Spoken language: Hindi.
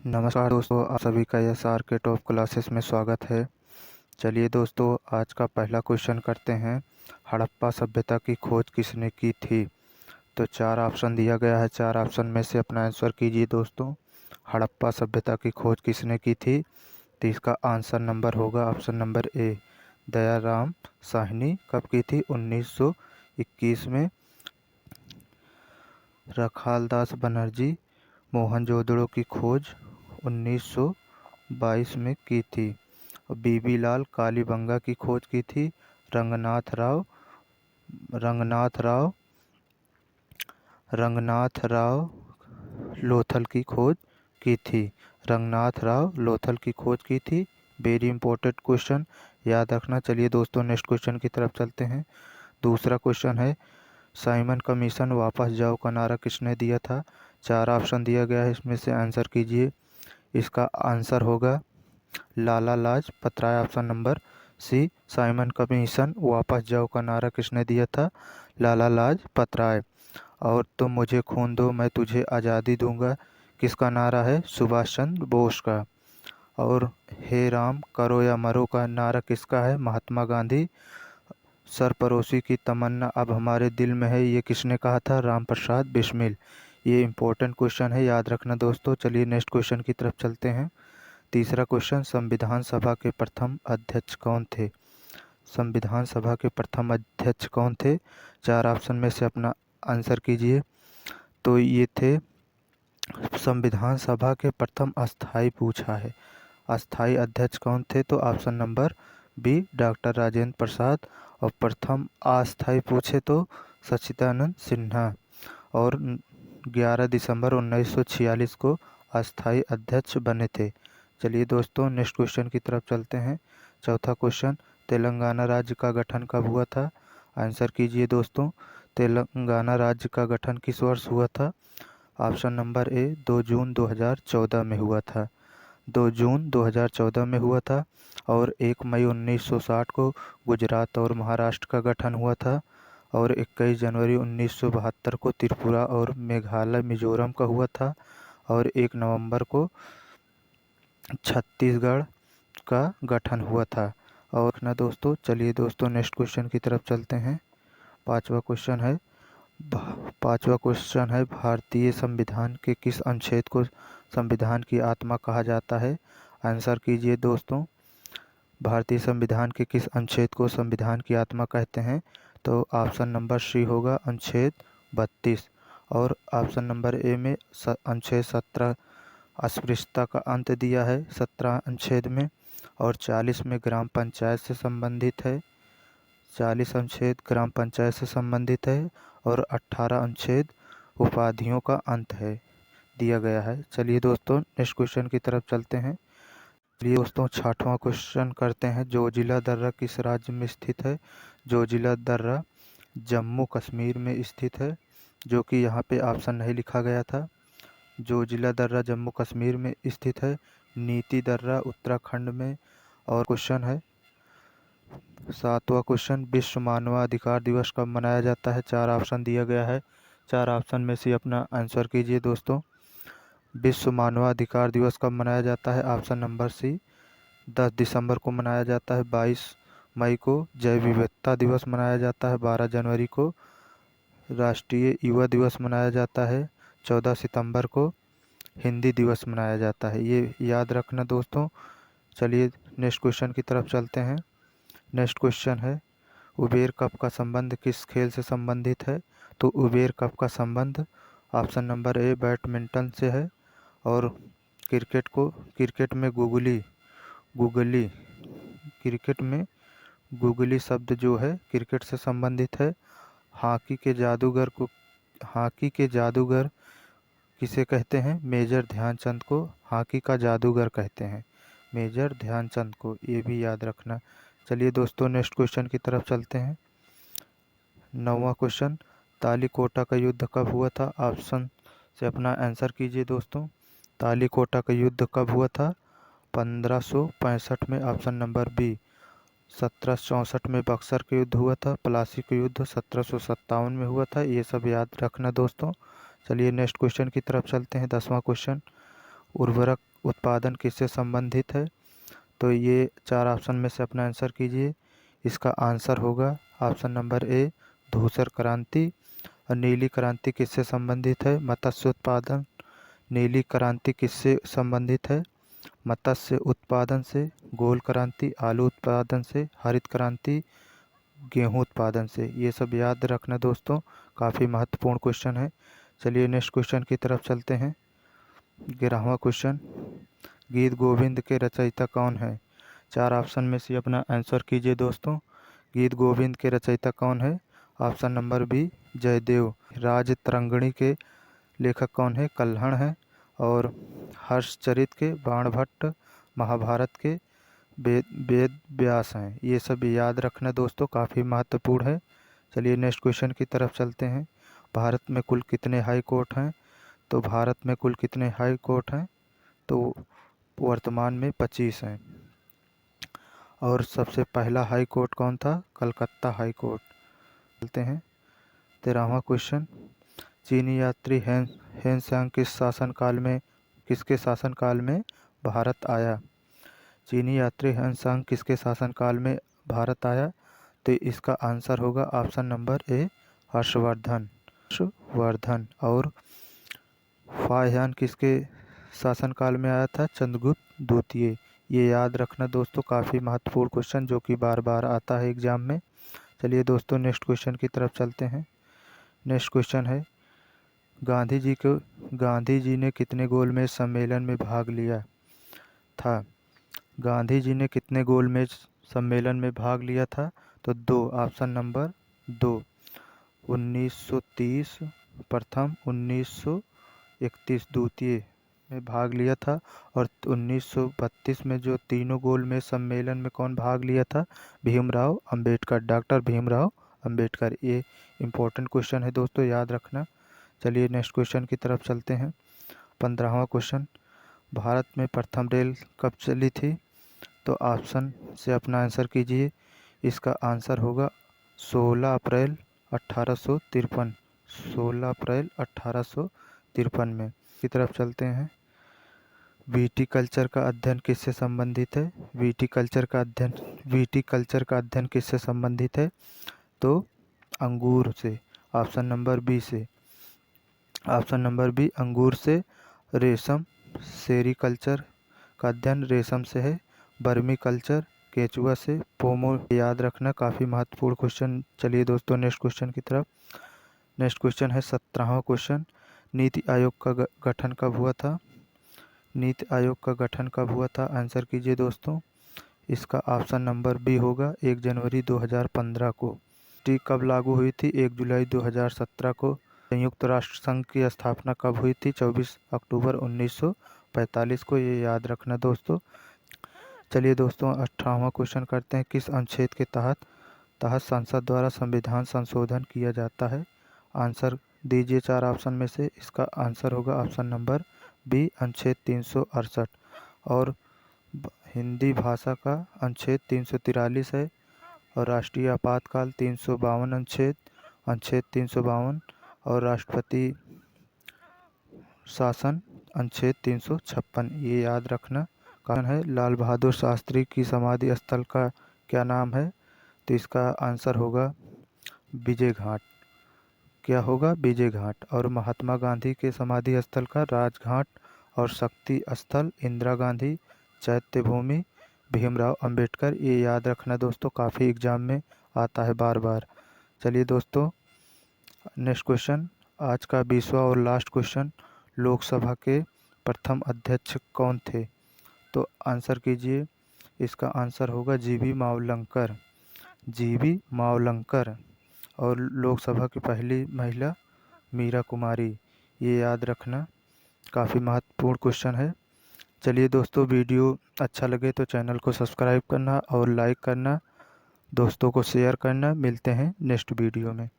नमस्कार दोस्तों, आप सभी का एसआर के टॉप क्लासेस में स्वागत है। चलिए दोस्तों, आज का पहला क्वेश्चन करते हैं। हड़प्पा सभ्यता की खोज किसने की थी? तो 4 ऑप्शन दिया गया है। 4 ऑप्शन में से अपना आंसर कीजिए दोस्तों। हड़प्पा सभ्यता की खोज किसने की थी? तो इसका आंसर नंबर होगा option number A, Dayaram Sahni. कब की थी? 1921 में। रखालदास बनर्जी मोहनजोदड़ो की खोज 1922 में की थी। बीबी लाल कालीबंगा की खोज की थी रंगनाथ राव रंगनाथ राव रंगनाथ राव लोथल की खोज की थी। रंगनाथ राव लोथल की खोज की थी। वेरी इंपॉर्टेंट क्वेश्चन, याद रखना। चलिए दोस्तों, नेक्स्ट क्वेश्चन की तरफ चलते हैं। दूसरा क्वेश्चन है, साइमन कमीशन वापस जाओ का नारा किसने दिया था? 4 ऑप्शन दिया गया है, इसमें से आंसर कीजिए। इसका आंसर होगा Lala Lajpat Rai. Option number C, Simon Commission वापस जाओ का नारा किसने दिया था? लाला लाजपत राय। और तुम मुझे खून दो मैं तुझे आज़ादी दूंगा किसका नारा है? सुभाष चंद्र बोस का। और हे राम करो या मरो का नारा किसका है? महात्मा गांधी। सरपरोशी की तमन्ना अब हमारे दिल में है, ये किसने कहा था? राम प्रसाद बिस्मिल। ये इंपॉर्टेंट क्वेश्चन है, याद रखना दोस्तों। चलिए नेक्स्ट क्वेश्चन की तरफ चलते हैं। तीसरा क्वेश्चन, संविधान सभा के प्रथम अध्यक्ष कौन थे? संविधान सभा के प्रथम अध्यक्ष कौन थे? 4 ऑप्शन में से अपना आंसर कीजिए। तो ये थे, संविधान सभा के प्रथम अस्थाई पूछा है, अस्थाई अध्यक्ष कौन थे? तो option number B, doctor Rajendra Prasad. और प्रथम अस्थाई पूछे तो सच्चिदानंद सिन्हा। और 11 दिसंबर 1946 को अस्थाई अध्यक्ष बने थे। चलिए दोस्तों, नेक्स्ट क्वेश्चन की तरफ चलते हैं। चौथा क्वेश्चन, तेलंगाना राज्य का गठन कब हुआ था? आंसर कीजिए दोस्तों। तेलंगाना राज्य का गठन किस वर्ष हुआ था? ऑप्शन नंबर ए, 2 जून 2014 में हुआ था। 2 जून 2014 में हुआ था। और 1 मई 1960 को गुजरात और महाराष्ट्र का गठन हुआ था। और 21 जनवरी 1972 को त्रिपुरा और मेघालय मिजोरम का हुआ था। और 1 नवंबर को छत्तीसगढ़ का गठन हुआ था। और ना दोस्तों, चलिए दोस्तों नेक्स्ट क्वेश्चन की तरफ चलते हैं। पांचवा क्वेश्चन है भारतीय संविधान के किस अनुच्छेद को संविधान की आत्मा कहा जाता है? आंसर कीजिए दोस्तों। भारतीय संविधान के किस अनुच्छेद को संविधान की आत्मा कहते हैं? तो ऑप्शन नंबर सी होगा अनुच्छेद 32। और ऑप्शन नंबर ए में अनुच्छेद 17 अस्पृश्यता का अंत दिया है 17 अनुच्छेद में। और 40 में ग्राम पंचायत से संबंधित है। 40 अनुच्छेद ग्राम पंचायत से संबंधित है। और 18 अनुच्छेद उपाधियों का अंत है, दिया गया है। चलिए दोस्तों, नेक्स्ट क्वेश्चन की तरफ चलते हैं। चलिए दोस्तों, छठवां क्वेश्चन करते हैं। जोजिला दर्रा किस राज्य में स्थित है? जोजिला दर्रा जम्मू कश्मीर में स्थित है, जो कि यहाँ पे ऑप्शन नहीं लिखा गया था। जोजिला दर्रा जम्मू कश्मीर में स्थित है। नीति दर्रा उत्तराखंड में। और क्वेश्चन है, सातवां क्वेश्चन, विश्व मानवाधिकार दिवस कब मनाया जाता है? 4 ऑप्शन दिया गया है। 4 ऑप्शन में से अपना आंसर कीजिए दोस्तों। विश्व मानवाधिकार दिवस कब मनाया जाता है? ऑप्शन नंबर सी, 10 दिसंबर को मनाया जाता है। 22 मई को जैव विविधता दिवस मनाया जाता है। 12 जनवरी को राष्ट्रीय युवा दिवस मनाया जाता है। 14 सितंबर को हिंदी दिवस मनाया जाता है। ये याद रखना दोस्तों। चलिए नेक्स्ट क्वेश्चन की तरफ चलते हैं। नेक्स्ट क्वेश्चन है, उबेर कप का संबंध किस खेल से संबंधित है? तो उबेर कप का संबंध ऑप्शन नंबर ए, बैडमिंटन से है। और क्रिकेट में गुगली क्रिकेट में गुगली शब्द जो है क्रिकेट से संबंधित है। हॉकी के जादूगर किसे कहते हैं? मेजर ध्यानचंद को हॉकी का जादूगर कहते हैं, मेजर ध्यानचंद को। ये भी याद रखना। चलिए दोस्तों, नेक्स्ट क्वेश्चन की तरफ चलते हैं। 9वां क्वेश्चन, तालीकोटा का युद्ध कब हुआ था? ऑप्शन से अपना आंसर कीजिए दोस्तों। तालीकोटा का युद्ध कब हुआ था? 1565 में। Option number B. 1764 में बक्सर का युद्ध हुआ था। प्लासी का युद्ध 1757 में हुआ था। ये सब याद रखना दोस्तों। चलिए नेक्स्ट क्वेश्चन की तरफ चलते हैं। 10वां क्वेश्चन, उर्वरक उत्पादन किससे संबंधित है? तो ये 4 ऑप्शन में से अपना आंसर कीजिए। इसका आंसर होगा ऑप्शन नंबर ए, धूसर क्रांति। और नीली क्रांति किससे संबंधित है? मत्स्य उत्पादन। नीली क्रांति किससे संबंधित है? मत्स्य उत्पादन से। गोल क्रांति आलू उत्पादन से। हरित क्रांति गेहूं उत्पादन से। ये सब याद रखना दोस्तों, काफ़ी महत्वपूर्ण क्वेश्चन है। चलिए नेक्स्ट क्वेश्चन की तरफ चलते हैं। 11वां क्वेश्चन, गीत गोविंद के रचयिता कौन है? 4 ऑप्शन में से अपना आंसर कीजिए दोस्तों। गीत गोविंद के रचयिता कौन है? Option number B, Jayadev. Rajatarangini के लेखक कौन है? कल्हण है। और हर्षचरित के बाणभट्ट। महाभारत के वेद व्यास हैं। ये सब याद रखना दोस्तों, काफ़ी महत्वपूर्ण है। चलिए नेक्स्ट क्वेश्चन की तरफ चलते हैं। भारत में कुल कितने हाई कोर्ट हैं? तो भारत में कुल कितने हाई कोर्ट हैं? तो वर्तमान में 25 हैं। और सबसे पहला हाई कोर्ट कौन था? Calcutta high court. चलते हैं 13वां क्वेश्चन, चीनी यात्री हेनसांग किसके शासनकाल में भारत आया? चीनी यात्री हेनसांग किसके शासनकाल में भारत आया? तो इसका आंसर होगा ऑप्शन नंबर ए, हर्षवर्धन। और फाहियान किसके शासनकाल में आया था? चंद्रगुप्त द्वितीय। ये याद रखना दोस्तों, काफ़ी महत्वपूर्ण क्वेश्चन जो कि बार बार आता है एग्जाम में। चलिए दोस्तों नेक्स्ट क्वेश्चन की तरफ चलते हैं। नेक्स्ट क्वेश्चन है, गांधी जी ने कितने गोलमेज सम्मेलन में भाग लिया था? गांधी जी ने कितने गोलमेज सम्मेलन में भाग लिया था? तो 2, ऑप्शन नंबर 2। 1930 प्रथम, 1931 द्वितीय में भाग लिया था। और 1932 में जो तीनों गोलमेज सम्मेलन में कौन भाग लिया था? भीमराव अंबेडकर, डॉक्टर भीमराव अंबेडकर। ये इम्पोर्टेंट क्वेश्चन है दोस्तों, याद रखना। चलिए नेक्स्ट क्वेश्चन की तरफ चलते हैं। 15वां क्वेश्चन, भारत में प्रथम रेल कब चली थी? तो ऑप्शन से अपना आंसर कीजिए। इसका आंसर होगा 16 अप्रैल 1853। 16 अप्रैल 1853 में। की तरफ चलते हैं। विटीकल्चर का अध्ययन किससे संबंधित है? विटीकल्चर का अध्ययन किससे संबंधित है? तो अंगूर से। ऑप्शन नंबर बी से। ऑप्शन नंबर बी, अंगूर से। रेशम, सेरीकल्चर का अध्ययन रेशम से है। बर्मी कल्चर, केचुआ से। पोमो, याद रखना, काफ़ी महत्वपूर्ण क्वेश्चन। चलिए दोस्तों नेक्स्ट क्वेश्चन की तरफ। नेक्स्ट क्वेश्चन है 17वां क्वेश्चन, नीति आयोग का गठन कब हुआ था? नीति आयोग का गठन कब हुआ था? आंसर कीजिए दोस्तों। इसका ऑप्शन नंबर बी होगा 1 जनवरी 2015 को। टी कब लागू हुई थी? 1 जुलाई 2017 को। संयुक्त राष्ट्र संघ की स्थापना कब हुई थी? 24 अक्टूबर 1945 को। ये याद रखना दोस्तों। चलिए दोस्तों 18वां क्वेश्चन करते हैं। किस अनुच्छेद के तहत संसद द्वारा संविधान संशोधन किया जाता है? आंसर दीजिए 4 ऑप्शन में से। इसका आंसर होगा ऑप्शन नंबर बी, अनुच्छेद 368। और हिंदी भाषा का अनुच्छेद 343 है। और राष्ट्रीय आपातकाल 352 अनुच्छेद 352। और राष्ट्रपति शासन अनुच्छेद 356। ये याद रखना। कारण है, लाल बहादुर शास्त्री की समाधि स्थल का क्या नाम है? तो इसका आंसर होगा विजय घाट। क्या होगा? विजय घाट। और महात्मा गांधी के समाधि स्थल का राजघाट। और शक्ति स्थल इंदिरा गांधी चैत्य भूमि भीमराव अंबेडकर। ये याद रखना दोस्तों, काफ़ी एग्जाम में आता है बार बार। चलिए दोस्तों नेक्स्ट क्वेश्चन, आज का 20वां और लास्ट क्वेश्चन, लोकसभा के प्रथम अध्यक्ष कौन थे? तो आंसर कीजिए। इसका आंसर होगा जीवी मावलंकर। जीवी मावलंकर। और लोकसभा की पहली महिला मीरा कुमारी। ये याद रखना, काफ़ी महत्वपूर्ण क्वेश्चन है। चलिए दोस्तों, वीडियो अच्छा लगे तो चैनल को सब्सक्राइब करना और लाइक करना, दोस्तों को शेयर करना। मिलते हैं नेक्स्ट वीडियो में।